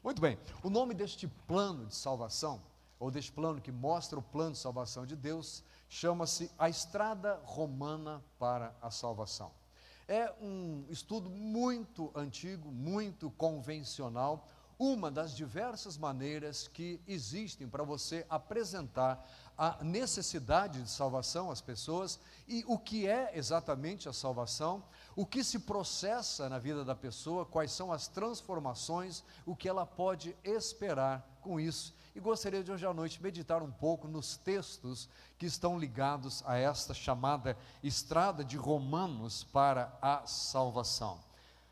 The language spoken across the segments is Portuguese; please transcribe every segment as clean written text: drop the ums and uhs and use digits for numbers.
Muito bem, o nome deste plano de salvação, ou deste plano que mostra o plano de salvação de Deus, chama-se A Estrada Romana para a Salvação. É um estudo muito antigo, muito convencional, uma das diversas maneiras que existem para você apresentar a necessidade de salvação às pessoas e o que é exatamente a salvação, o que se processa na vida da pessoa, quais são as transformações, o que ela pode esperar com isso. E gostaria de hoje à noite meditar um pouco nos textos que estão ligados a esta chamada estrada de Romanos para a salvação.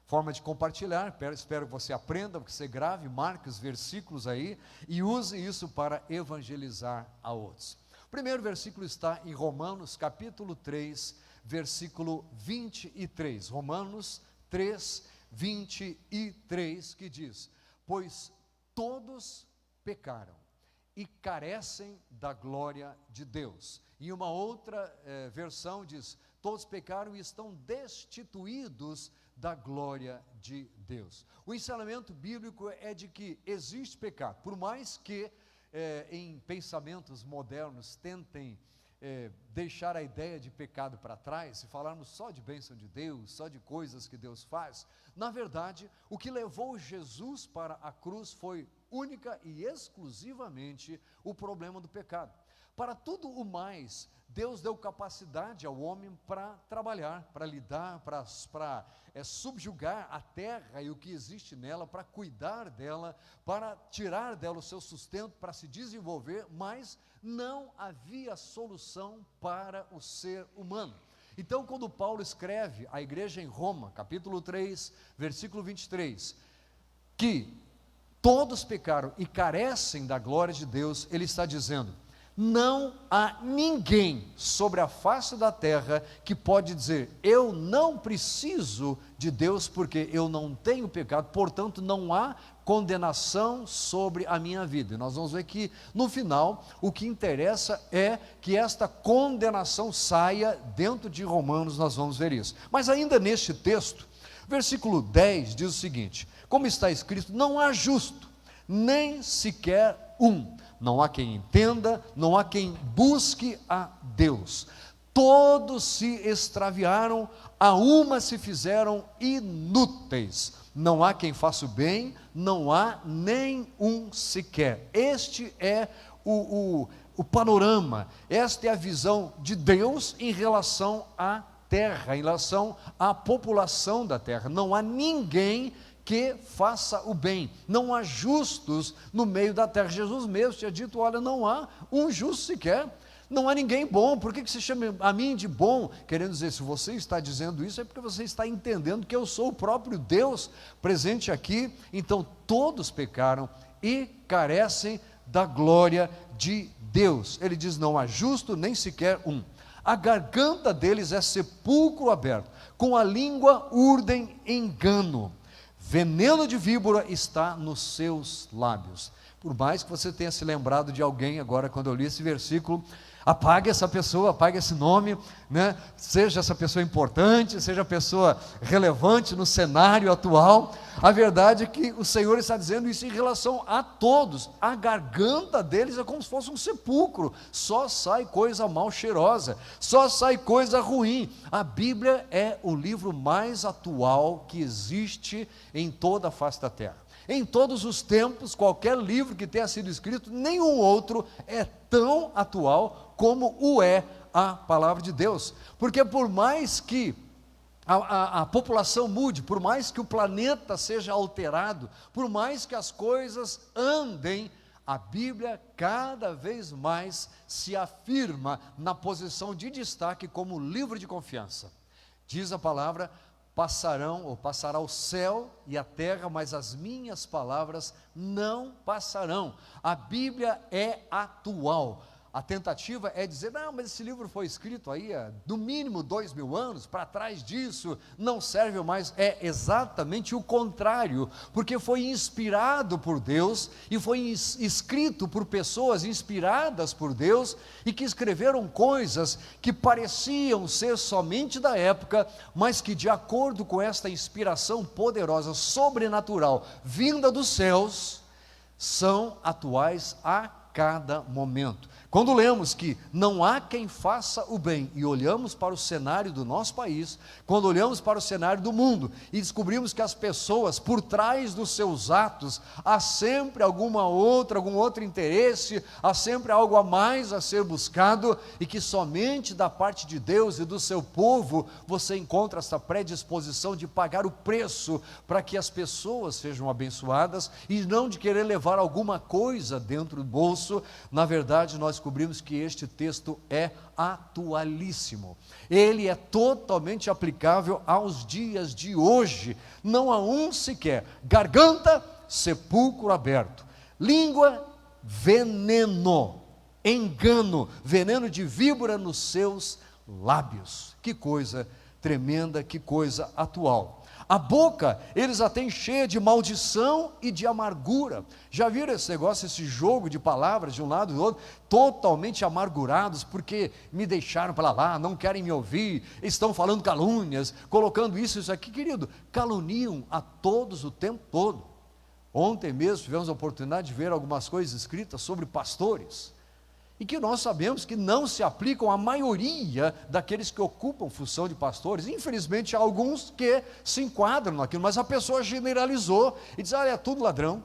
Forma de compartilhar, espero que você aprenda, que você grave, marque os versículos aí e use isso para evangelizar a outros. O primeiro versículo está em Romanos capítulo 3, versículo 23. Romanos 3, 23, que diz: pois todos pecaram e carecem da glória de Deus. Em uma outra versão diz: todos pecaram e estão destituídos da glória de Deus. O ensinamento bíblico é de que existe pecado, por mais que em pensamentos modernos tentem deixar a ideia de pecado para trás, e falarmos só de bênção de Deus, só de coisas que Deus faz. Na verdade, o que levou Jesus para a cruz foi única e exclusivamente o problema do pecado. Para tudo o mais, Deus deu capacidade ao homem para trabalhar, para lidar, para subjugar a terra e o que existe nela, para cuidar dela, para tirar dela o seu sustento, para se desenvolver, mas não havia solução para o ser humano. Então, quando Paulo escreve à igreja em Roma, capítulo 3, versículo 23, que todos pecaram e carecem da glória de Deus, ele está dizendo: não há ninguém sobre a face da terra que pode dizer: eu não preciso de Deus porque eu não tenho pecado, portanto não há condenação sobre a minha vida. E nós vamos ver que no final o que interessa é que esta condenação saia dentro de Romanos, nós vamos ver isso. Mas ainda neste texto, versículo 10 diz o seguinte: como está escrito, não há justo, nem sequer um. Não há quem entenda, não há quem busque a Deus. Todos se extraviaram, a uma se fizeram inúteis. Não há quem faça o bem, não há nem um sequer. Este é o panorama, esta é a visão de Deus em relação à terra, em relação à população da terra. Não há ninguém que faça o bem, não há justos no meio da terra. Jesus mesmo tinha dito: olha, não há um justo sequer, não há ninguém bom. Por que se chama a mim de bom? Querendo dizer, se você está dizendo isso, é porque você está entendendo que eu sou o próprio Deus presente aqui. Então todos pecaram e carecem da glória de Deus. Ele diz: não há justo nem sequer um. A garganta deles é sepulcro aberto, com a língua urdem engano. Veneno de víbora está nos seus lábios. Por mais que você tenha se lembrado de alguém agora, quando eu li esse versículo, apague essa pessoa, apague esse nome, né? Seja essa pessoa importante, seja a pessoa relevante no cenário atual. A verdade é que o Senhor está dizendo isso em relação a todos. A garganta deles é como se fosse um sepulcro, só sai coisa mal cheirosa, só sai coisa ruim. A Bíblia é o livro mais atual que existe em toda a face da terra. Em todos os tempos, qualquer livro que tenha sido escrito, nenhum outro é tão atual como o é a palavra de Deus. Porque por mais que a população mude, por mais que o planeta seja alterado, por mais que as coisas andem, a Bíblia cada vez mais se afirma na posição de destaque como livro de confiança. Diz a palavra: passará o céu e a terra, mas as minhas palavras não passarão. A Bíblia é atual. A tentativa é dizer: não, mas esse livro foi escrito aí há no mínimo 2000 anos, para trás disso não serve mais. É exatamente o contrário, porque foi inspirado por Deus e foi escrito por pessoas inspiradas por Deus e que escreveram coisas que pareciam ser somente da época, mas que, de acordo com esta inspiração poderosa, sobrenatural, vinda dos céus, são atuais a cada momento. Quando lemos que não há quem faça o bem e olhamos para o cenário do nosso país, quando olhamos para o cenário do mundo e descobrimos que as pessoas, por trás dos seus atos, há sempre algum outro interesse, há sempre algo a mais a ser buscado, e que somente da parte de Deus e do seu povo você encontra essa predisposição de pagar o preço para que as pessoas sejam abençoadas, e não de querer levar alguma coisa dentro do bolso. Na verdade, nós descobrimos que este texto é atualíssimo, ele é totalmente aplicável aos dias de hoje. Não há um sequer: garganta, sepulcro aberto; língua, veneno, engano, veneno de víbora nos seus lábios. Que coisa tremenda, que coisa atual. A boca, eles a têm cheia de maldição e de amargura. Já viram esse negócio, esse jogo de palavras de um lado e do outro? Totalmente amargurados, porque me deixaram para lá, não querem me ouvir, estão falando calúnias, colocando isso aqui. Querido, caluniam a todos o tempo todo. Ontem mesmo tivemos a oportunidade de ver algumas coisas escritas sobre pastores, e que nós sabemos que não se aplicam à maioria daqueles que ocupam função de pastores. Infelizmente há alguns que se enquadram naquilo, mas a pessoa generalizou e diz: olha, é tudo ladrão,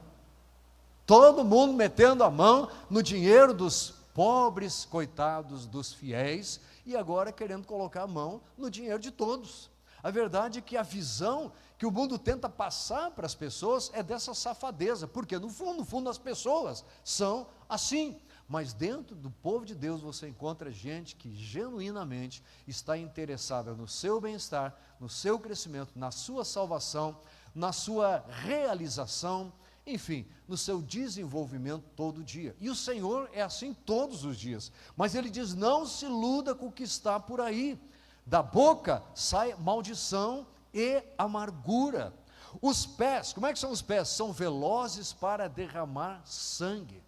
todo mundo metendo a mão no dinheiro dos pobres, coitados dos fiéis, e agora querendo colocar a mão no dinheiro de todos. A verdade é que a visão que o mundo tenta passar para as pessoas é dessa safadeza, porque no fundo as pessoas são assim. Mas dentro do povo de Deus você encontra gente que genuinamente está interessada no seu bem-estar, no seu crescimento, na sua salvação, na sua realização, enfim, no seu desenvolvimento todo dia. E o Senhor é assim todos os dias, mas Ele diz: não se iluda com o que está por aí. Da boca sai maldição e amargura. Os pés, como é que são os pés? São velozes para derramar sangue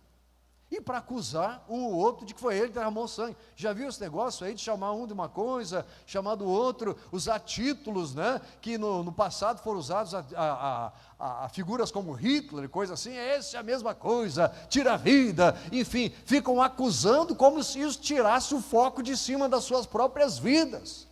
e para acusar um ou outro de que foi ele que derramou sangue. Já viu esse negócio aí de chamar um de uma coisa, chamar do outro, usar títulos, né, que no passado foram usados a figuras como Hitler e coisa assim? Essa é a mesma coisa, tira a vida, enfim, ficam acusando como se isso tirasse o foco de cima das suas próprias vidas.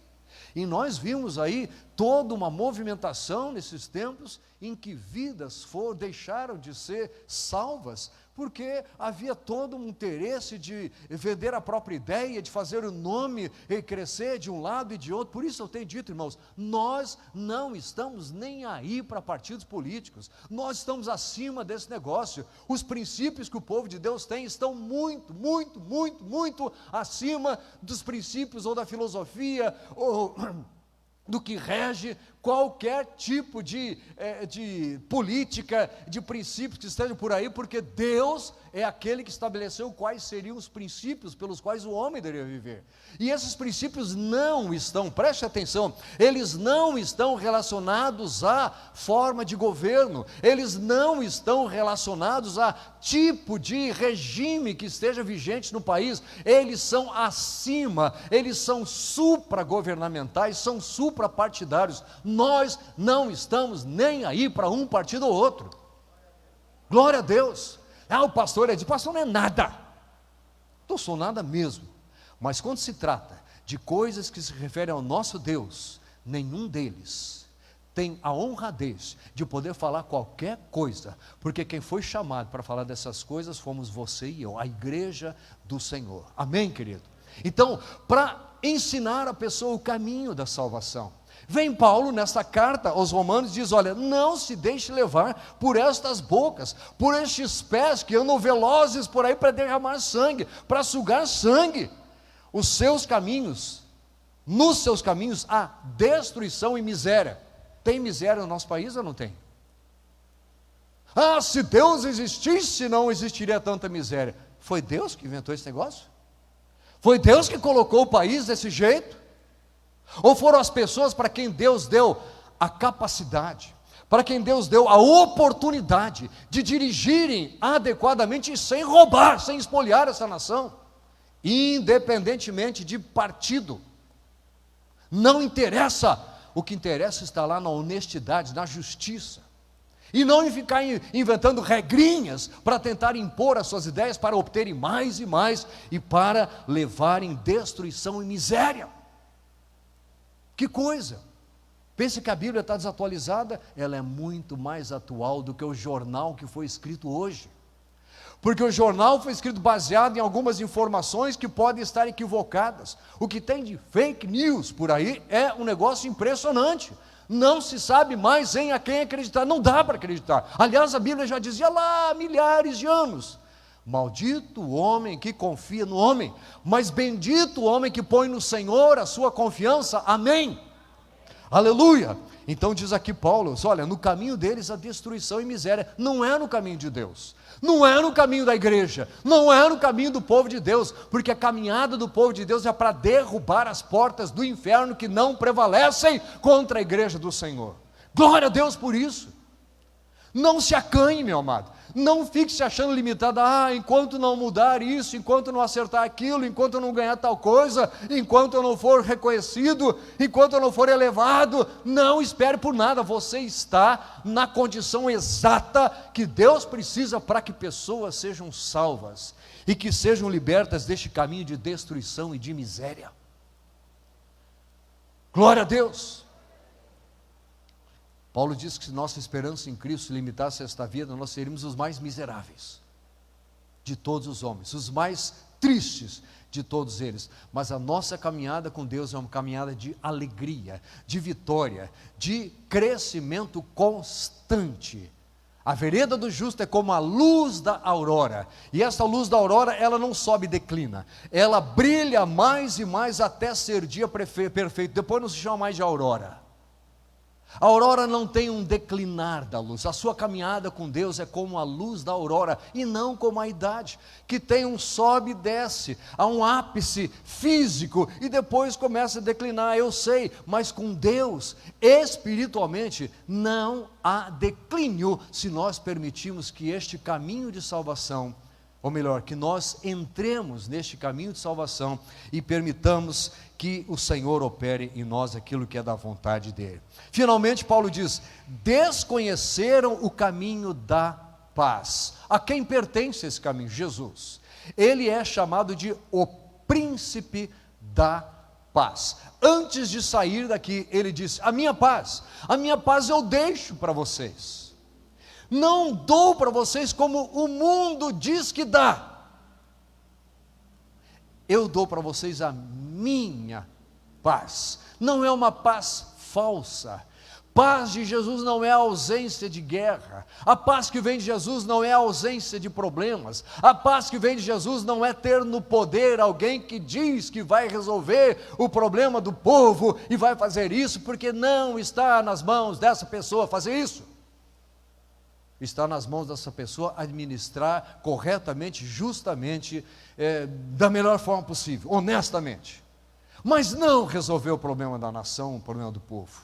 E nós vimos aí toda uma movimentação nesses tempos em que vidas deixaram de ser salvas, porque havia todo um interesse de vender a própria ideia, de fazer o nome crescer de um lado e de outro. Por isso eu tenho dito, irmãos, nós não estamos nem aí para partidos políticos, nós estamos acima desse negócio. Os princípios que o povo de Deus tem estão muito acima dos princípios ou da filosofia, ou do que rege qualquer tipo de política, de princípios que estejam por aí, porque Deus é aquele que estabeleceu quais seriam os princípios pelos quais o homem deveria viver. E esses princípios não estão, preste atenção, eles não estão relacionados à forma de governo, eles não estão relacionados a tipo de regime que esteja vigente no país. Eles são acima, eles são supragovernamentais, são suprapartidários. Nós não estamos nem aí para um partido ou outro. Glória a Deus. O pastor é de pastor, não é nada. Não sou nada mesmo. Mas quando se trata de coisas que se referem ao nosso Deus, nenhum deles tem a honradez de poder falar qualquer coisa, porque quem foi chamado para falar dessas coisas fomos você e eu, a igreja do Senhor. Amém, querido? Então, para ensinar a pessoa o caminho da salvação, vem Paulo nesta carta aos Romanos e diz: olha, não se deixe levar por estas bocas, por estes pés que andam velozes por aí para derramar sangue, para sugar sangue. Os seus caminhos, nos seus caminhos há destruição e miséria. Tem miséria no nosso país ou não tem? Se Deus existisse, não existiria tanta miséria. Foi Deus que inventou esse negócio? Foi Deus que colocou o país desse jeito? Ou foram as pessoas para quem Deus deu a capacidade, para quem Deus deu a oportunidade de dirigirem adequadamente e sem roubar, sem espoliar essa nação, independentemente de partido? Não interessa, o que interessa está lá na honestidade, na justiça. E não em ficar inventando regrinhas para tentar impor as suas ideias, para obterem mais e mais e para levarem destruição e miséria. Que coisa! Pense que a Bíblia está desatualizada, ela é muito mais atual do que o jornal que foi escrito hoje. Porque o jornal foi escrito baseado em algumas informações que podem estar equivocadas. O que tem de fake news por aí é um negócio impressionante. Não se sabe mais em a quem acreditar, não dá para acreditar. Aliás, a Bíblia já dizia lá há milhares de anos: maldito o homem que confia no homem, mas bendito o homem que põe no Senhor a sua confiança. Amém. Aleluia. Então diz aqui Paulo, olha, no caminho deles a destruição e miséria, não é no caminho de Deus, não é no caminho da igreja, não é no caminho do povo de Deus, porque a caminhada do povo de Deus é para derrubar as portas do inferno que não prevalecem contra a igreja do Senhor. Glória a Deus por isso. Não se acanhe, meu amado, não fique se achando limitado, enquanto não mudar isso, enquanto não acertar aquilo, enquanto eu não ganhar tal coisa, enquanto eu não for reconhecido, enquanto eu não for elevado, não espere por nada, você está na condição exata que Deus precisa para que pessoas sejam salvas, e que sejam libertas deste caminho de destruição e de miséria. Glória a Deus. Paulo diz que se nossa esperança em Cristo limitasse esta vida, nós seríamos os mais miseráveis de todos os homens, os mais tristes de todos eles. Mas a nossa caminhada com Deus é uma caminhada de alegria, de vitória, de crescimento constante. A vereda do justo é como a luz da aurora, e essa luz da aurora, ela não sobe e declina, ela brilha mais e mais até ser dia perfeito, depois não se chama mais de aurora. A aurora não tem um declinar da luz, a sua caminhada com Deus é como a luz da aurora, e não como a idade, que tem um sobe e desce, há um ápice físico, e depois começa a declinar, eu sei, mas com Deus, espiritualmente, não há declínio, se nós permitirmos que este caminho de salvação, ou melhor, que nós entremos neste caminho de salvação, e permitamos que o Senhor opere em nós aquilo que é da vontade dEle. Finalmente Paulo diz, desconheceram o caminho da paz. A quem pertence esse caminho? Jesus. Ele é chamado de o príncipe da paz. Antes de sair daqui, ele disse, a minha paz eu deixo para vocês. Não dou para vocês como o mundo diz que dá. Eu dou para vocês a minha paz. Não é uma paz falsa. Paz de Jesus não é a ausência de guerra. A paz que vem de Jesus não é a ausência de problemas. A paz que vem de Jesus não é ter no poder alguém que diz que vai resolver o problema do povo e vai fazer isso, porque não está nas mãos dessa pessoa fazer isso. Está nas mãos dessa pessoa administrar corretamente, justamente, da melhor forma possível, honestamente. Mas não resolver o problema da nação, o problema do povo.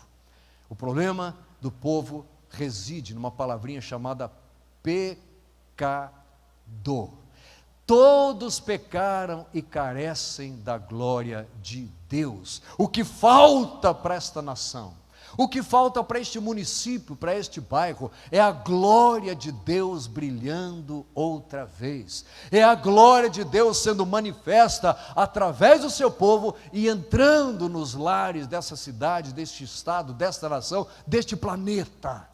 O problema do povo reside numa palavrinha chamada pecado. Todos pecaram e carecem da glória de Deus. O que falta para esta nação, o que falta para este município, para este bairro, é a glória de Deus brilhando outra vez. É a glória de Deus sendo manifesta através do seu povo e entrando nos lares dessa cidade, deste estado, desta nação, deste planeta.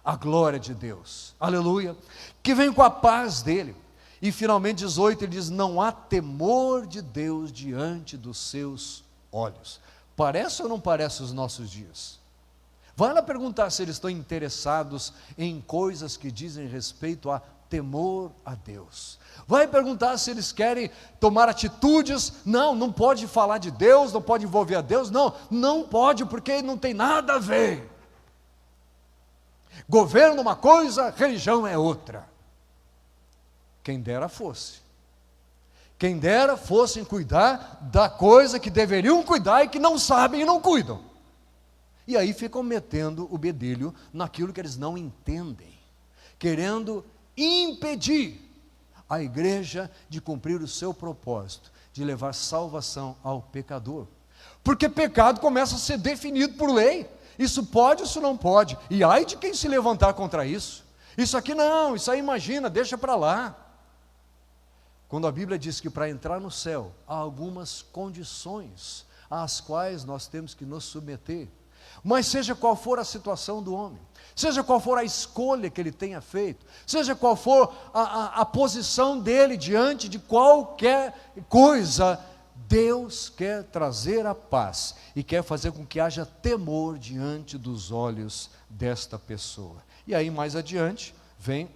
A glória de Deus, aleluia, que vem com a paz dele. E finalmente 18 ele diz, não há temor de Deus diante dos seus olhos. Parece ou não parece os nossos dias? Vai lá perguntar se eles estão interessados em coisas que dizem respeito a temor a Deus. Vai perguntar se eles querem tomar atitudes. Não pode falar de Deus, não pode envolver a Deus. Não pode, porque não tem nada a ver. Governo é uma coisa, religião é outra. Quem dera fosse. Quem dera fossem cuidar da coisa que deveriam cuidar e que não sabem e não cuidam. E aí ficam metendo o bedelho naquilo que eles não entendem, querendo impedir a igreja de cumprir o seu propósito, de levar salvação ao pecador. Porque pecado começa a ser definido por lei. Isso pode, isso não pode. E ai de quem se levantar contra isso. Isso aqui não, isso aí imagina, deixa para lá. Quando a Bíblia diz que para entrar no céu há algumas condições às quais nós temos que nos submeter. Mas seja qual for a situação do homem, seja qual for a escolha que ele tenha feito, seja qual for a posição dele diante de qualquer coisa, Deus quer trazer a paz e quer fazer com que haja temor diante dos olhos desta pessoa. E aí mais adiante, vem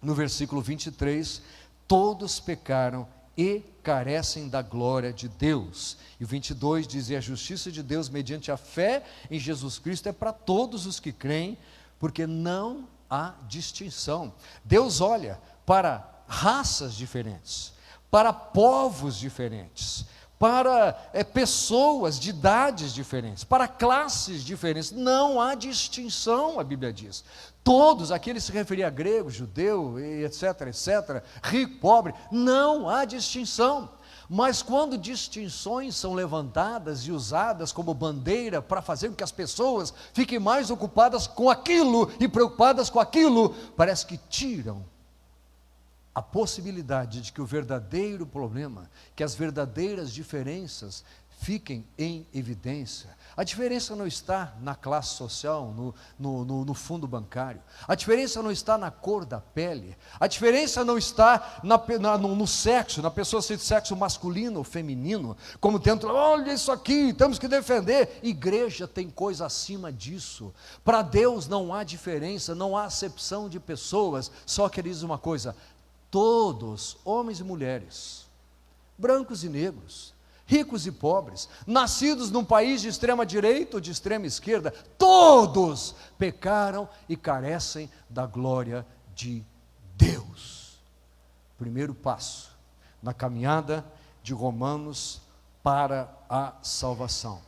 no versículo 23, todos pecaram e carecem da glória de Deus. E o 22 diz, e a justiça de Deus mediante a fé em Jesus Cristo é para todos os que creem, porque não há distinção. Deus olha para raças diferentes, para povos diferentes, para pessoas de idades diferentes, para classes diferentes, não há distinção, a Bíblia diz. Todos, aqui ele se referia a grego, judeu, etc, etc, rico, pobre, não há distinção. Mas quando distinções são levantadas e usadas como bandeira para fazer com que as pessoas fiquem mais ocupadas com aquilo e preocupadas com aquilo, parece que tiram a possibilidade de que o verdadeiro problema, que as verdadeiras diferenças fiquem em evidência. A diferença não está na classe social, no fundo bancário. A diferença não está na cor da pele. A diferença não está no sexo, na pessoa ser de sexo masculino ou feminino, como tentam, olha isso aqui, temos que defender. Igreja tem coisa acima disso. Para Deus não há diferença, não há acepção de pessoas, só que ele diz uma coisa, todos, homens e mulheres, brancos e negros, ricos e pobres, nascidos num país de extrema direita ou de extrema esquerda, todos pecaram e carecem da glória de Deus. Primeiro passo na caminhada de Romanos para a salvação.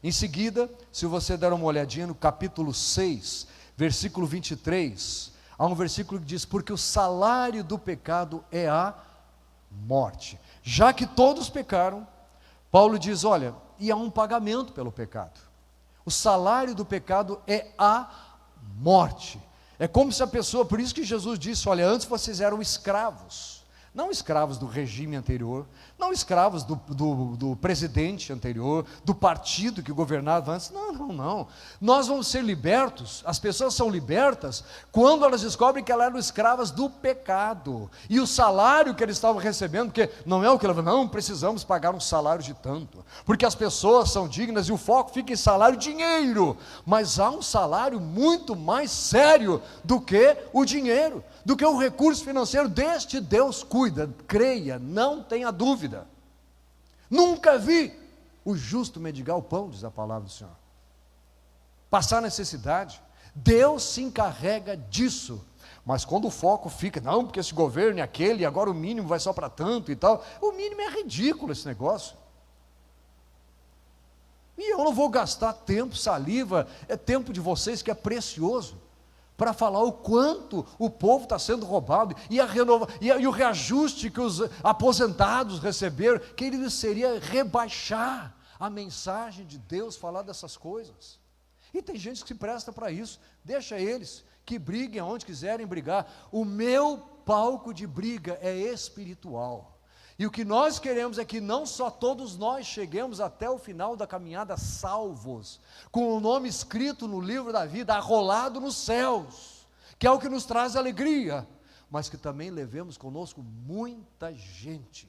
Em seguida, se você der uma olhadinha no capítulo 6, versículo 23, há um versículo que diz, porque o salário do pecado é a morte. Já que todos pecaram, Paulo diz, olha, e há um pagamento pelo pecado. O salário do pecado é a morte. É como se a pessoa, por isso que Jesus disse, olha, antes vocês eram escravos. Não escravos do regime anterior, não escravos do presidente anterior, do partido que governava antes, não. Nós vamos ser libertos, as pessoas são libertas quando elas descobrem que elas eram escravas do pecado, e o salário que eles estavam recebendo, porque não é o que elas não precisamos pagar um salário de tanto, porque as pessoas são dignas e o foco fica em salário e dinheiro, mas há um salário muito mais sério do que o dinheiro, do que o recurso financeiro. Deste Deus cuida, creia, não tenha dúvida. Nunca vi o justo mendigar o pão, diz a palavra do Senhor, passar necessidade. Deus se encarrega disso, mas quando o foco fica, não, porque esse governo é aquele, e agora o mínimo vai só para tanto e tal, o mínimo é ridículo esse negócio. E eu não vou gastar tempo, saliva, é tempo de vocês que é precioso, para falar o quanto o povo está sendo roubado, e o reajuste que os aposentados receberam, que ele seria rebaixar a mensagem de Deus, falar dessas coisas. E tem gente que se presta para isso, deixa eles, que briguem aonde quiserem brigar. O meu palco de briga é espiritual, e o que nós queremos é que não só todos nós cheguemos até o final da caminhada salvos, com o nome escrito no livro da vida, arrolado nos céus, que é o que nos traz alegria, mas que também levemos conosco muita gente,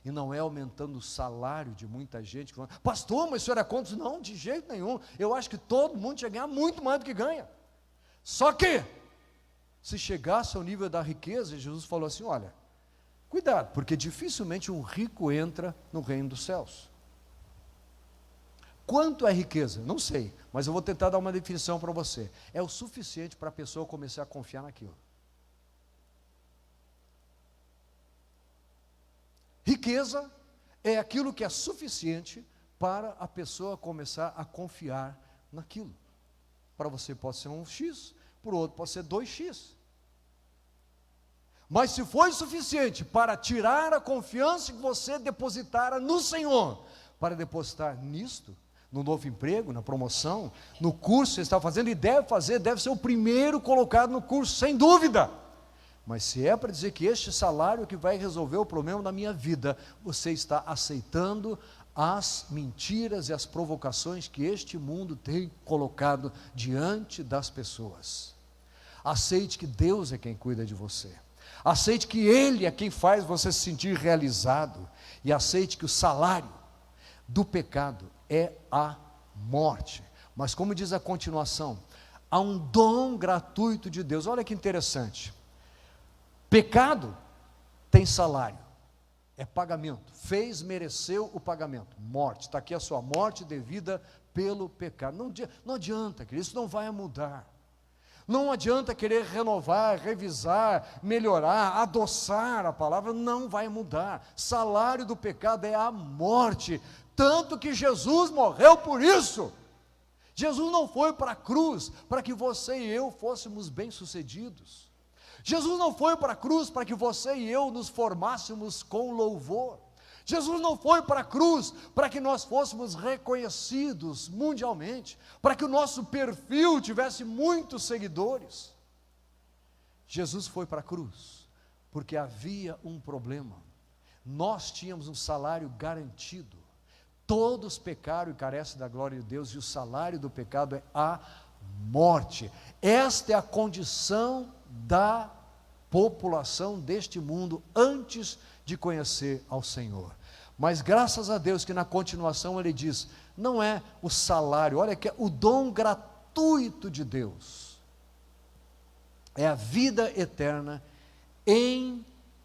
e não é aumentando o salário de muita gente, pastor, mas o senhor é contra? Não, de jeito nenhum, eu acho que todo mundo tinha que ganhar muito mais do que ganha, só que, se chegasse ao nível da riqueza, Jesus falou assim, olha, cuidado, porque dificilmente um rico entra no reino dos céus. Quanto é riqueza? Não sei, mas eu vou tentar dar uma definição para você. É o suficiente para a pessoa começar a confiar naquilo. Riqueza é aquilo que é suficiente para a pessoa começar a confiar naquilo. Para você pode ser um X, para o outro pode ser 2X. Mas se foi suficiente para tirar a confiança que você depositara no Senhor, para depositar nisto, no novo emprego, na promoção, no curso que você está fazendo, e deve ser o primeiro colocado no curso, sem dúvida. Mas se é para dizer que este salário que vai resolver o problema da minha vida, você está aceitando as mentiras e as provocações que este mundo tem colocado diante das pessoas. Aceite que Deus é quem cuida de você. Aceite que Ele é quem faz você se sentir realizado. E aceite que o salário do pecado é a morte. Mas como diz a continuação, há um dom gratuito de Deus. Olha que interessante. Pecado tem salário, é pagamento. Mereceu o pagamento, morte. Está aqui a sua morte devida pelo pecado. Não adianta, querido, isso não vai mudar. Não adianta querer renovar, revisar, melhorar, adoçar a palavra, não vai mudar. Salário do pecado é a morte, tanto que Jesus morreu por isso. Jesus não foi para a cruz para que você e eu fôssemos bem-sucedidos. Jesus não foi para a cruz para que você e eu nos formássemos com louvor. Jesus não foi para a cruz para que nós fôssemos reconhecidos mundialmente, para que o nosso perfil tivesse muitos seguidores. Jesus foi para a cruz porque havia um problema. Nós tínhamos um salário garantido. Todos pecaram e carecem da glória de Deus, e o salário do pecado é a morte. Esta é a condição da população deste mundo antes de conhecer ao Senhor. Mas graças a Deus que na continuação ele diz, não é o salário, olha que é o dom gratuito de Deus, é a vida eterna em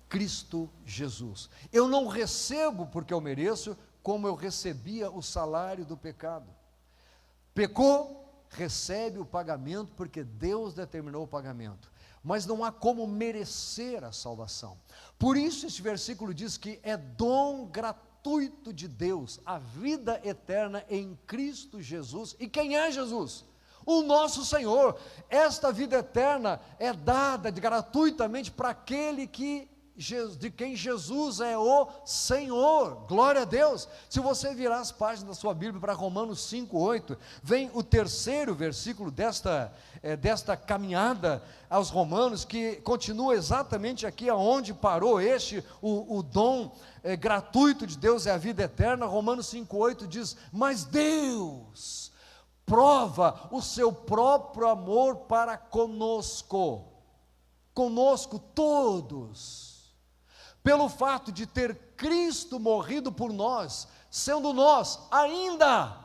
Cristo Jesus. Eu não recebo porque eu mereço, como eu recebia o salário do pecado. Pecou, recebe o pagamento porque Deus determinou o pagamento. Mas não há como merecer a salvação. Por isso este versículo diz que é dom gratuito de Deus, a vida eterna em Cristo Jesus. E quem é Jesus? O nosso Senhor. Esta vida eterna é dada gratuitamente para aquele de quem Jesus é o Senhor. Glória a Deus. Se você virar as páginas da sua Bíblia para Romanos 5:8, vem o terceiro versículo desta caminhada aos Romanos, que continua exatamente aqui aonde parou o dom gratuito de Deus é a vida eterna. Romanos 5:8 diz, mas Deus prova o seu próprio amor para conosco todos, pelo fato de ter Cristo morrido por nós, sendo nós ainda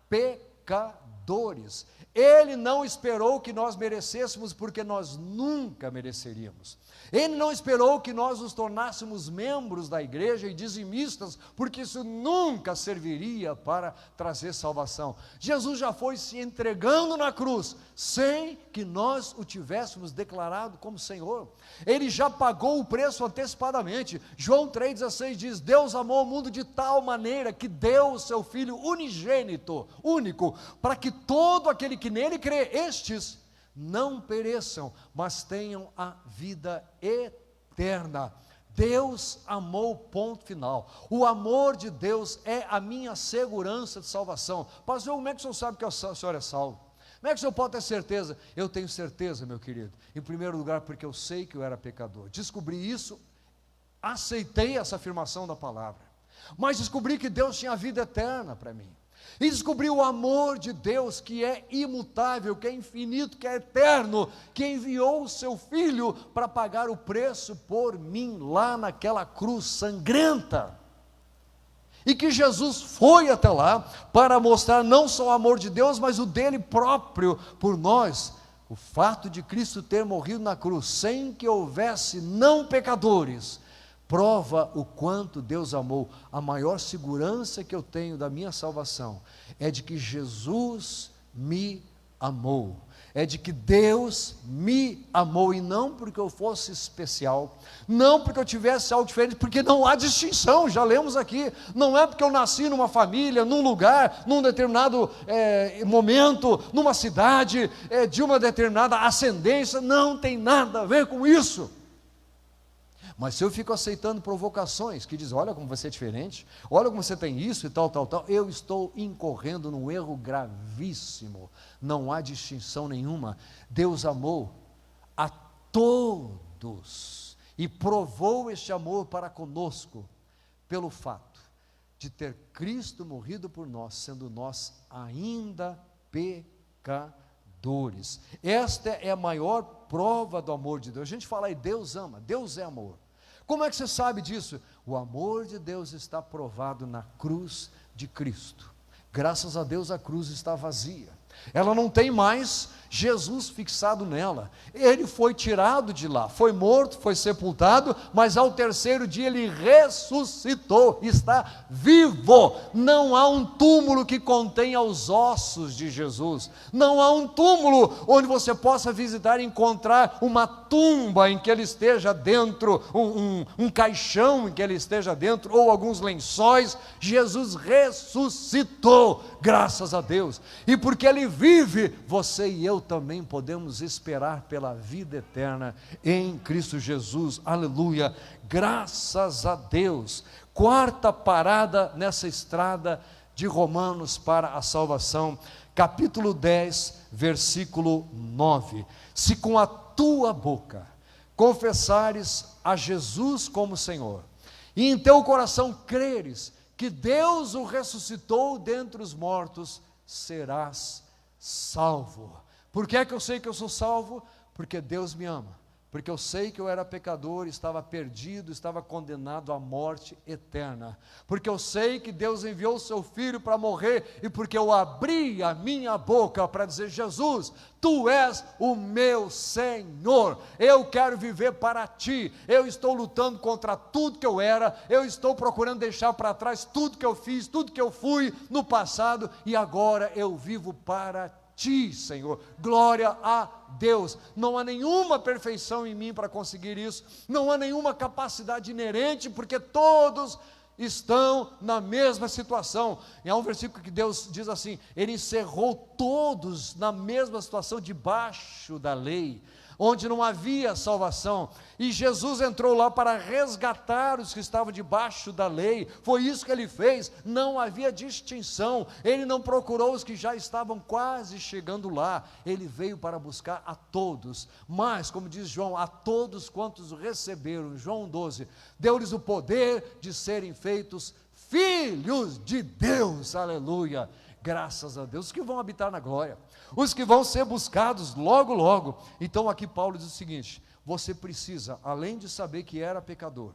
pecadores. Ele não esperou que nós merecêssemos, porque nós nunca mereceríamos. Ele não esperou que nós nos tornássemos membros da igreja e dizimistas, porque isso nunca serviria para trazer salvação. Jesus já foi se entregando na cruz, sem que nós o tivéssemos declarado como Senhor. Ele já pagou o preço antecipadamente. João 3,16 diz, Deus amou o mundo de tal maneira que deu o seu Filho unigênito, único, para que todo aquele que nele crê, estes não pereçam, mas tenham a vida eterna. Deus amou, ponto final. O amor de Deus é a minha segurança de salvação. Pastor, como é que o senhor sabe que o senhor é salvo? Como é que o senhor pode ter certeza? Eu tenho certeza, meu querido. Em primeiro lugar, porque eu sei que eu era pecador. Descobri isso, aceitei essa afirmação da palavra. Mas descobri que Deus tinha vida eterna para mim. E descobri o amor de Deus, que é imutável, que é infinito, que é eterno, que enviou o seu Filho para pagar o preço por mim, lá naquela cruz sangrenta. E que Jesus foi até lá, para mostrar não só o amor de Deus, mas o dele próprio por nós. O fato de Cristo ter morrido na cruz, sem que houvesse não pecadores, prova o quanto Deus amou. A maior segurança que eu tenho da minha salvação é de que Jesus me amou, é de que Deus me amou, e não porque eu fosse especial, não porque eu tivesse algo diferente, porque não há distinção, já lemos aqui, não é porque eu nasci numa família, num lugar, num determinado momento, numa cidade, de uma determinada ascendência, não tem nada a ver com isso. Mas se eu fico aceitando provocações que dizem, olha como você é diferente, olha como você tem isso e tal, eu estou incorrendo num erro gravíssimo. Não há distinção nenhuma. Deus amou a todos e provou este amor para conosco pelo fato de ter Cristo morrido por nós, sendo nós ainda pecadores. Esta é a maior prova do amor de Deus. A gente fala aí, Deus ama, Deus é amor. Como é que você sabe disso? O amor de Deus está provado na cruz de Cristo. Graças a Deus a cruz está vazia. Ela não tem mais Jesus fixado nela. Ele foi tirado de lá, foi morto, foi sepultado, mas ao terceiro dia ele ressuscitou, está vivo. Não há um túmulo que contenha os ossos de Jesus. Não há um túmulo onde você possa visitar e encontrar uma tumba em que ele esteja dentro, um caixão em que ele esteja dentro, ou alguns lençóis. Jesus ressuscitou, graças a Deus. E porque ele vive, você e eu também podemos esperar pela vida eterna em Cristo Jesus, aleluia, graças a Deus. Quarta parada nessa estrada de Romanos para a salvação, capítulo 10, versículo 9, se com a tua boca confessares a Jesus como Senhor, e em teu coração creres que Deus o ressuscitou dentre os mortos, serás salvo. Por que é que eu sei que eu sou salvo? Porque Deus me ama, porque eu sei que eu era pecador, estava perdido, estava condenado à morte eterna, porque eu sei que Deus enviou o seu Filho para morrer, e porque eu abri a minha boca para dizer, Jesus, Tu és o meu Senhor, eu quero viver para Ti, eu estou lutando contra tudo que eu era, eu estou procurando deixar para trás tudo que eu fiz, tudo que eu fui no passado, e agora eu vivo para Ti, Senhor. Glória a Deus. Não há nenhuma perfeição em mim para conseguir isso, não há nenhuma capacidade inerente, porque todos estão na mesma situação. E há um versículo que Deus diz assim, Ele encerrou todos na mesma situação, debaixo da lei, onde não havia salvação, e Jesus entrou lá para resgatar os que estavam debaixo da lei. Foi isso que Ele fez, não havia distinção. Ele não procurou os que já estavam quase chegando lá, Ele veio para buscar a todos, mas, como diz João, a todos quantos o receberam, João 12, deu-lhes o poder de serem feitos filhos de Deus, aleluia, graças a Deus, os que vão habitar na glória, os que vão ser buscados logo, logo. Então aqui Paulo diz o seguinte, você precisa, além de saber que era pecador,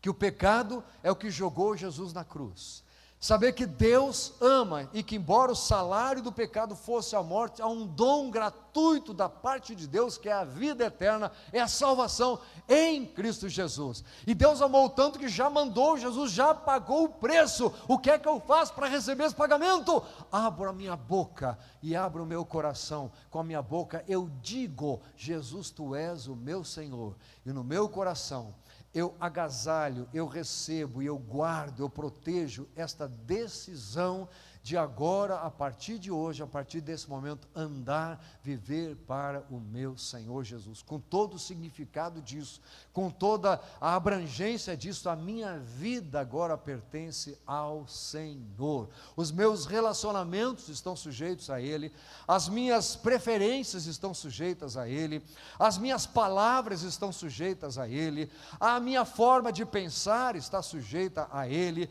que o pecado é o que jogou Jesus na cruz, saber que Deus ama, e que embora o salário do pecado fosse a morte, há um dom gratuito da parte de Deus, que é a vida eterna, é a salvação em Cristo Jesus. E Deus amou tanto que já mandou Jesus, já pagou o preço. O que é que eu faço para receber esse pagamento? Abro a minha boca e abro o meu coração. Com a minha boca eu digo, Jesus, Tu és o meu Senhor, e no meu coração eu agasalho, eu recebo, eu guardo, eu protejo esta decisão de agora, a partir de hoje, a partir desse momento, andar, viver para o meu Senhor Jesus, com todo o significado disso, com toda a abrangência disso. A minha vida agora pertence ao Senhor, os meus relacionamentos estão sujeitos a Ele, as minhas preferências estão sujeitas a Ele, as minhas palavras estão sujeitas a Ele, a minha forma de pensar está sujeita a Ele,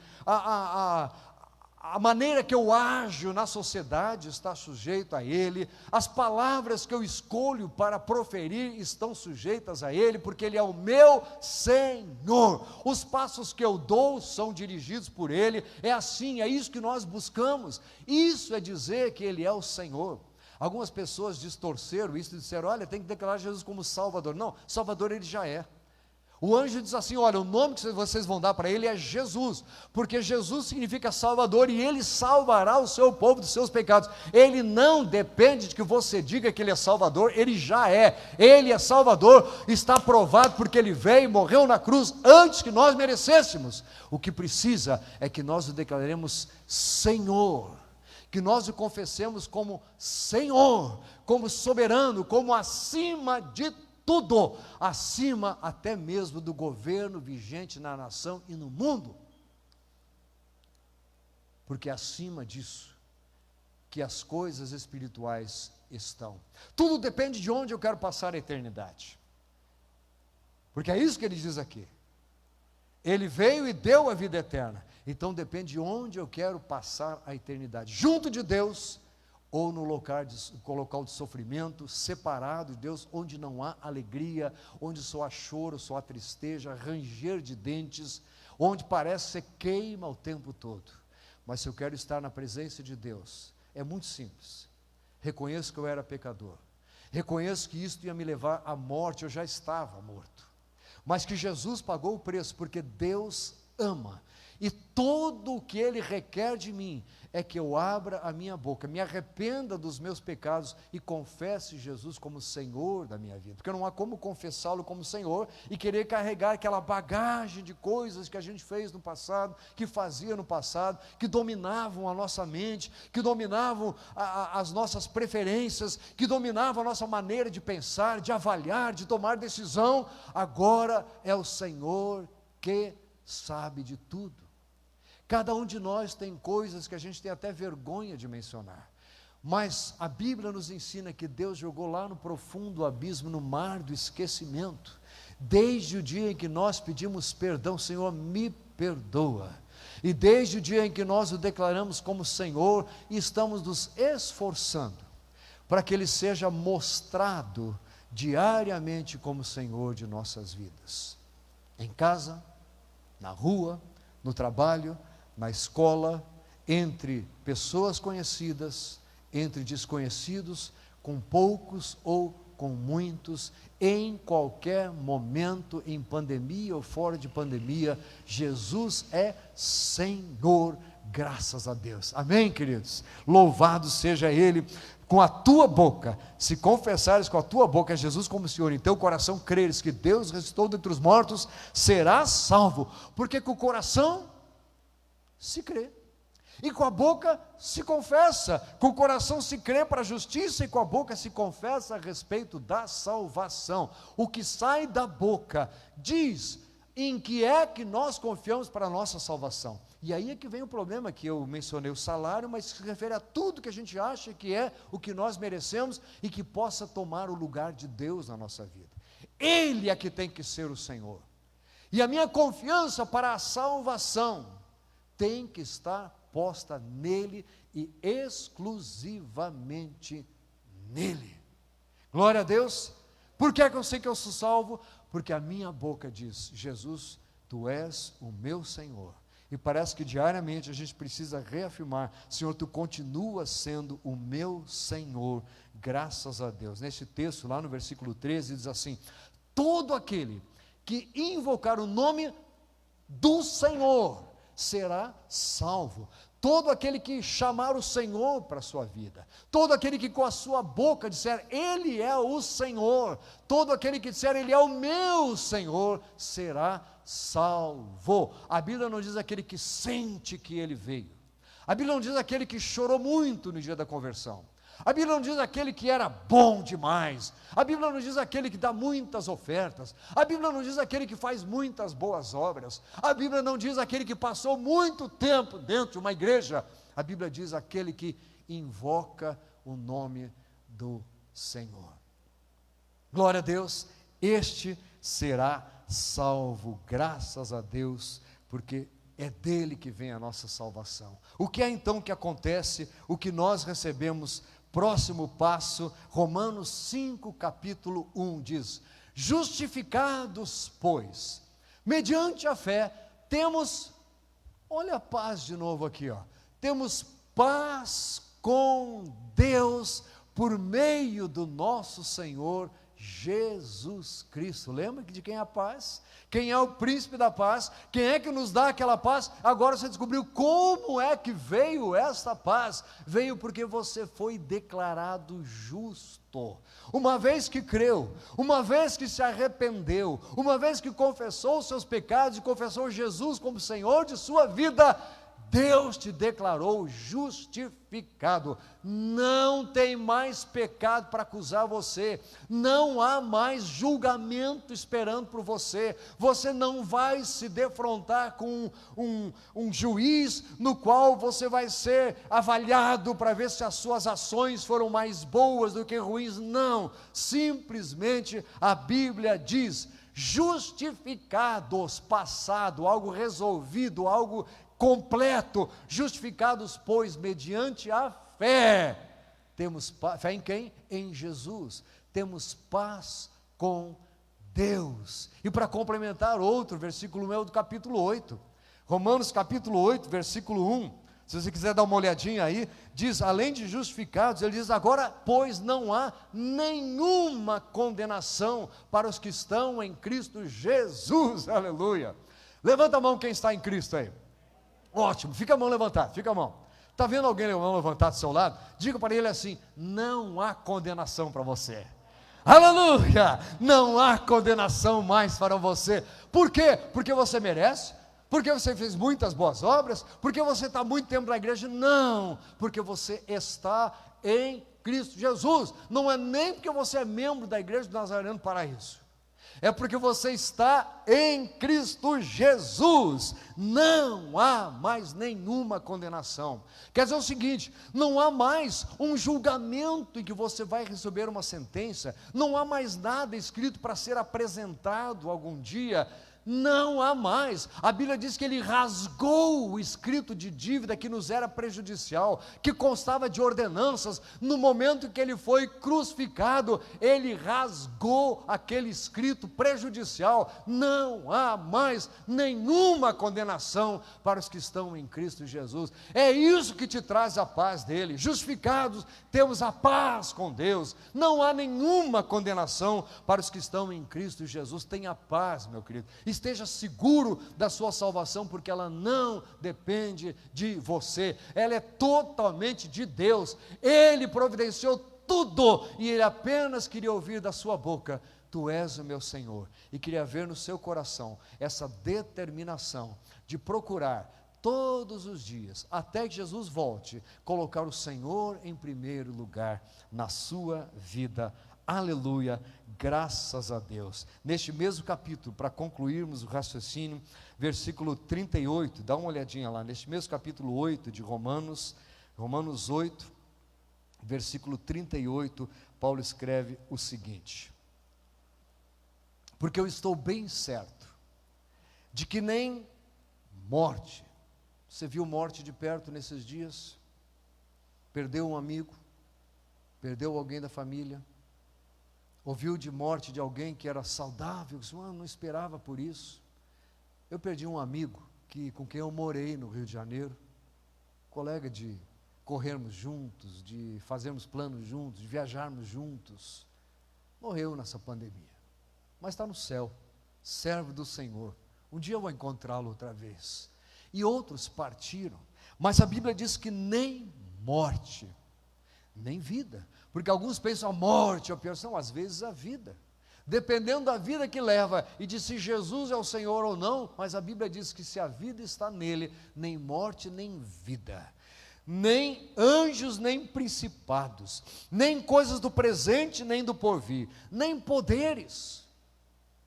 a maneira que eu ajo na sociedade está sujeita a Ele, as palavras que eu escolho para proferir estão sujeitas a Ele, porque Ele é o meu Senhor, os passos que eu dou são dirigidos por Ele. É assim, é isso que nós buscamos, isso é dizer que Ele é o Senhor. Algumas pessoas distorceram isso e disseram, olha, tem que declarar Jesus como Salvador. Não, Salvador Ele já é. O anjo diz assim, olha, o nome que vocês vão dar para Ele é Jesus, porque Jesus significa Salvador, e Ele salvará o seu povo dos seus pecados. Ele não depende de que você diga que Ele é Salvador, Ele já é. Ele é Salvador, está provado, porque Ele veio e morreu na cruz antes que nós merecêssemos. O que precisa é que nós o declaremos Senhor, que nós o confessemos como Senhor, como soberano, como acima de tudo, acima até mesmo do governo vigente na nação e no mundo. Porque acima disso, que as coisas espirituais estão. Tudo depende de onde eu quero passar a eternidade. Porque é isso que ele diz aqui. Ele veio e deu a vida eterna. Então depende de onde eu quero passar a eternidade. Junto de Deus, ou no local de sofrimento, separado de Deus, onde não há alegria, onde só há choro, só há tristeza, ranger de dentes, onde parece que você queima o tempo todo. Mas se eu quero estar na presença de Deus, é muito simples. Reconheço que eu era pecador. Reconheço que isso ia me levar à morte, eu já estava morto. Mas que Jesus pagou o preço, porque Deus ama. E tudo o que Ele requer de mim é que eu abra a minha boca, me arrependa dos meus pecados e confesse Jesus como Senhor da minha vida. Porque não há como confessá-lo como Senhor e querer carregar aquela bagagem de coisas que a gente fez no passado, que fazia no passado, que dominavam a nossa mente, que dominavam as nossas preferências, que dominavam a nossa maneira de pensar, de avaliar, de tomar decisão. Agora é o Senhor que sabe de tudo. Cada um de nós tem coisas que a gente tem até vergonha de mencionar, mas a Bíblia nos ensina que Deus jogou lá no profundo abismo, no mar do esquecimento, desde o dia em que nós pedimos perdão, Senhor, me perdoa, e desde o dia em que nós o declaramos como Senhor, e estamos nos esforçando, para que Ele seja mostrado diariamente como Senhor de nossas vidas, em casa, na rua, no trabalho, na escola, entre pessoas conhecidas, entre desconhecidos, com poucos ou com muitos, em qualquer momento, em pandemia ou fora de pandemia, Jesus é Senhor, graças a Deus. Amém, queridos? Louvado seja Ele. Com a tua boca, se confessares com a tua boca Jesus como Senhor, em teu coração creres que Deus ressuscitou dentre os mortos, serás salvo, porque com o coração se crê, e com a boca se confessa, com o coração se crê para a justiça, e com a boca se confessa a respeito da salvação. O que sai da boca diz em que é que nós confiamos para a nossa salvação. E aí é que vem o problema, que eu mencionei o salário, mas se refere a tudo que a gente acha que é o que nós merecemos e que possa tomar o lugar de Deus na nossa vida. Ele é que tem que ser o Senhor. E a minha confiança para a salvação tem que estar posta nele e exclusivamente nele. Glória a Deus. Por que é que eu sei que eu sou salvo? Porque a minha boca diz: Jesus, tu és o meu Senhor. E parece que diariamente a gente precisa reafirmar: Senhor, tu continuas sendo o meu Senhor, graças a Deus. Nesse texto, lá no versículo 13, diz assim: todo aquele que invocar o nome do Senhor será salvo. Todo aquele que chamar o Senhor para a sua vida, todo aquele que com a sua boca disser Ele é o Senhor, todo aquele que disser Ele é o meu Senhor, será salvo. A Bíblia não diz aquele que sente que Ele veio, a Bíblia não diz aquele que chorou muito no dia da conversão, a Bíblia não diz aquele que era bom demais, a Bíblia não diz aquele que dá muitas ofertas, a Bíblia não diz aquele que faz muitas boas obras, a Bíblia não diz aquele que passou muito tempo dentro de uma igreja, a Bíblia diz aquele que invoca o nome do Senhor. Glória a Deus, este será salvo, graças a Deus, porque é dele que vem a nossa salvação. O que é então que acontece, o que nós recebemos? Próximo passo, Romanos 5, capítulo 1, diz: justificados, pois, mediante a fé, temos, olha a paz de novo aqui, temos paz com Deus, por meio do nosso Senhor Jesus Cristo. Lembra de quem é a paz? Quem é o príncipe da paz? Quem é que nos dá aquela paz? Agora você descobriu como é que veio esta paz. Veio porque você foi declarado justo. Uma vez que creu, uma vez que se arrependeu, uma vez que confessou os seus pecados e confessou Jesus como Senhor de sua vida, Deus te declarou justificado. Não tem mais pecado para acusar você. Não há mais julgamento esperando por você. Você não vai se defrontar com um juiz no qual você vai ser avaliado para ver se as suas ações foram mais boas do que ruins. Não. Simplesmente a Bíblia diz: justificados, passado, algo resolvido, algo completo. Justificados, pois, mediante a fé. Temos fé em quem? Em Jesus. Temos paz com Deus. E para complementar, outro versículo meu do capítulo 8. Romanos capítulo 8, versículo 1. Se você quiser dar uma olhadinha aí, diz, além de justificados, ele diz, agora, pois não há nenhuma condenação para os que estão em Cristo Jesus. Aleluia. Levanta a mão quem está em Cristo aí. Ótimo, fica a mão levantada, fica a mão. Está vendo alguém com a mão levantada do seu lado? Diga para ele assim: não há condenação para você. Aleluia! Não há condenação mais para você. Por quê? Porque você merece? Porque você fez muitas boas obras? Porque você está muito tempo na igreja? Não, porque você está em Cristo Jesus. Não é nem porque você é membro da igreja do Nazareno Paraíso. É porque você está em Cristo Jesus. Não há mais nenhuma condenação. Quer dizer o seguinte: não há mais um julgamento em que você vai receber uma sentença. Não há mais nada escrito para ser apresentado algum dia. Não há mais. A Bíblia diz que ele rasgou o escrito de dívida que nos era prejudicial, que constava de ordenanças. No momento que ele foi crucificado, ele rasgou aquele escrito prejudicial. Não há mais nenhuma condenação para os que estão em Cristo Jesus. É isso que te traz a paz dele. Justificados, temos a paz com Deus. Não há nenhuma condenação para os que estão em Cristo Jesus. Tenha paz, meu querido. Esteja seguro da sua salvação, porque ela não depende de você, ela é totalmente de Deus. Ele providenciou tudo, e Ele apenas queria ouvir da sua boca: tu és o meu Senhor. E queria ver no seu coração essa determinação de procurar todos os dias, até que Jesus volte, colocar o Senhor em primeiro lugar na sua vida. Aleluia, graças a Deus. Neste mesmo capítulo, para concluirmos o raciocínio, versículo 38, dá uma olhadinha lá, neste mesmo capítulo 8 de Romanos, Romanos 8, versículo 38, Paulo escreve o seguinte: porque eu estou bem certo de que nem morte, você viu morte de perto nesses dias? Perdeu um amigo, perdeu alguém da família, ouviu de morte de alguém que era saudável, disse, não esperava por isso. Eu perdi um amigo com quem eu morei no Rio de Janeiro, colega de corrermos juntos, de fazermos planos juntos, de viajarmos juntos. Morreu nessa pandemia, mas está no céu, servo do Senhor. Um dia eu vou encontrá-lo outra vez. E outros partiram, mas a Bíblia diz que nem morte, nem vida, porque alguns pensam a morte, a pior, são às vezes a vida, dependendo da vida que leva, e de se Jesus é o Senhor ou não. Mas a Bíblia diz que se a vida está nele, nem morte, nem vida, nem anjos, nem principados, nem coisas do presente, nem do porvir, nem poderes.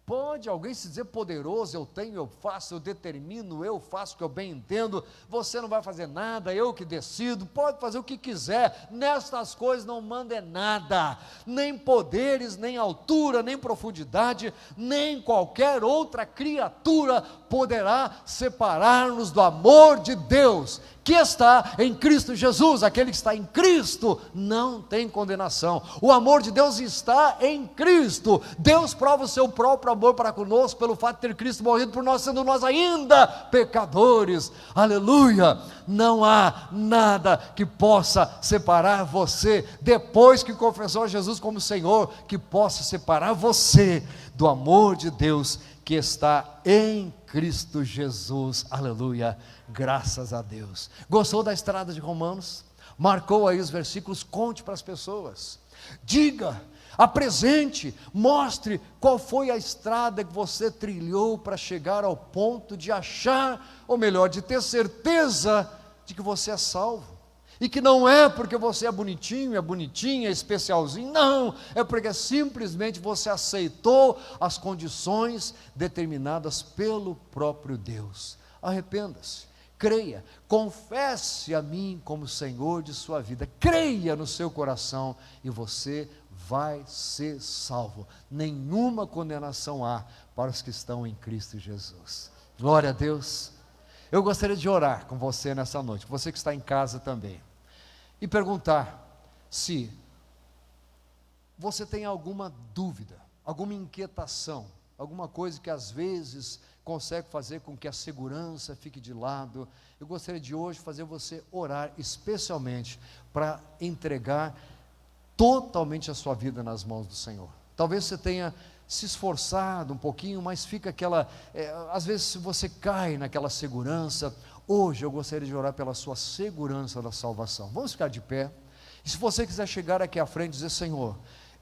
Pode alguém se dizer poderoso? Eu tenho, eu faço, eu determino, eu faço o que eu bem entendo. Você não vai fazer nada, eu que decido. Pode fazer o que quiser, nestas coisas não manda nada, nem poderes, nem altura, nem profundidade, nem qualquer outra criatura poderá separar-nos do amor de Deus, que está em Cristo Jesus. Aquele que está em Cristo não tem condenação. O amor de Deus está em Cristo. Deus prova o seu próprio amor para conosco pelo fato de ter Cristo morrido por nós, sendo nós ainda pecadores. Aleluia! Não há nada que possa separar você, depois que confessou a Jesus como Senhor, que possa separar você do amor de Deus que está em Cristo Jesus. Aleluia, graças a Deus. Gostou da estrada de Romanos? Marcou aí os versículos? Conte para as pessoas, diga, apresente, mostre qual foi a estrada que você trilhou para chegar ao ponto de achar, ou melhor, de ter certeza de que você é salvo. E que não é porque você é bonitinho, é bonitinha, é especialzinho, não, é porque simplesmente você aceitou as condições determinadas pelo próprio Deus. Arrependa-se, creia, confesse a mim como Senhor de sua vida, creia no seu coração e você vai ser salvo. Nenhuma condenação há para os que estão em Cristo Jesus. Glória a Deus. Eu gostaria de orar com você nessa noite, você que está em casa também, e perguntar se você tem alguma dúvida, alguma inquietação, alguma coisa que às vezes consegue fazer com que a segurança fique de lado. Eu gostaria de hoje fazer você orar especialmente para entregar totalmente a sua vida nas mãos do Senhor. Talvez você tenha se esforçado um pouquinho, mas fica aquela, às vezes você cai naquela segurança. Hoje eu gostaria de orar pela sua segurança da salvação. Vamos ficar de pé. E se você quiser chegar aqui à frente e dizer: Senhor,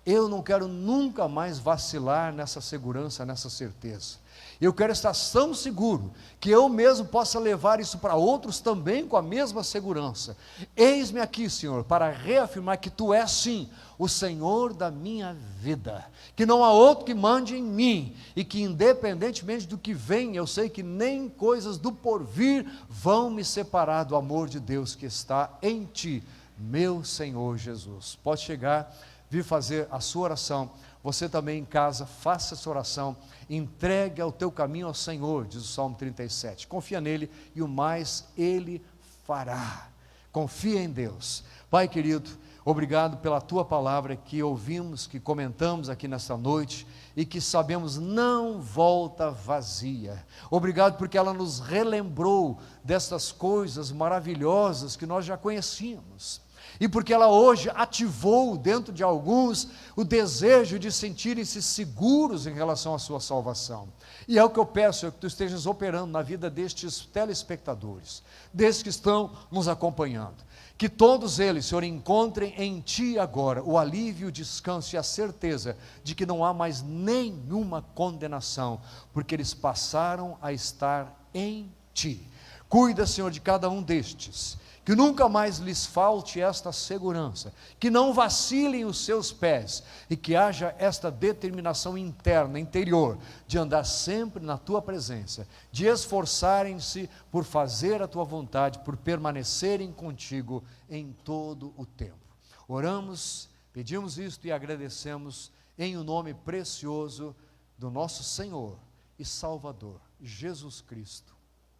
eu não quero nunca mais vacilar nessa segurança, nessa certeza. Eu quero estar tão seguro que eu mesmo possa levar isso para outros também com a mesma segurança. Eis-me aqui, Senhor, para reafirmar que Tu és sim o Senhor da minha vida, que não há outro que mande em mim, e que independentemente do que vem, eu sei que nem coisas do porvir vão me separar do amor de Deus que está em Ti, meu Senhor Jesus. Pode chegar, vir fazer a sua oração. Você também em casa, faça essa oração, entregue ao teu caminho ao Senhor, diz o Salmo 37, confia nele e o mais Ele fará. Confia em Deus. Pai querido, obrigado pela Tua palavra que ouvimos, que comentamos aqui nesta noite, e que sabemos não volta vazia. Obrigado porque ela nos relembrou destas coisas maravilhosas que nós já conhecíamos, e porque ela hoje ativou dentro de alguns o desejo de sentirem-se seguros em relação à sua salvação. E é o que eu peço, é que Tu estejas operando na vida destes telespectadores, destes que estão nos acompanhando, que todos eles, Senhor, encontrem em Ti agora o alívio, o descanso e a certeza de que não há mais nenhuma condenação, porque eles passaram a estar em Ti. Cuida, Senhor, de cada um destes, que nunca mais lhes falte esta segurança, que não vacilem os seus pés, e que haja esta determinação interna, interior, de andar sempre na Tua presença, de esforçarem-se por fazer a Tua vontade, por permanecerem contigo em todo o tempo. Oramos, pedimos isto e agradecemos em o nome precioso do nosso Senhor e Salvador, Jesus Cristo.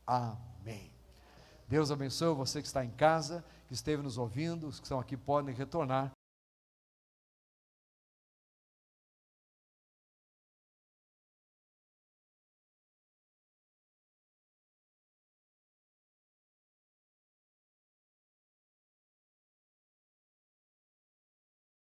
Amém. Deus abençoe você que está em casa, que esteve nos ouvindo, os que estão aqui podem retornar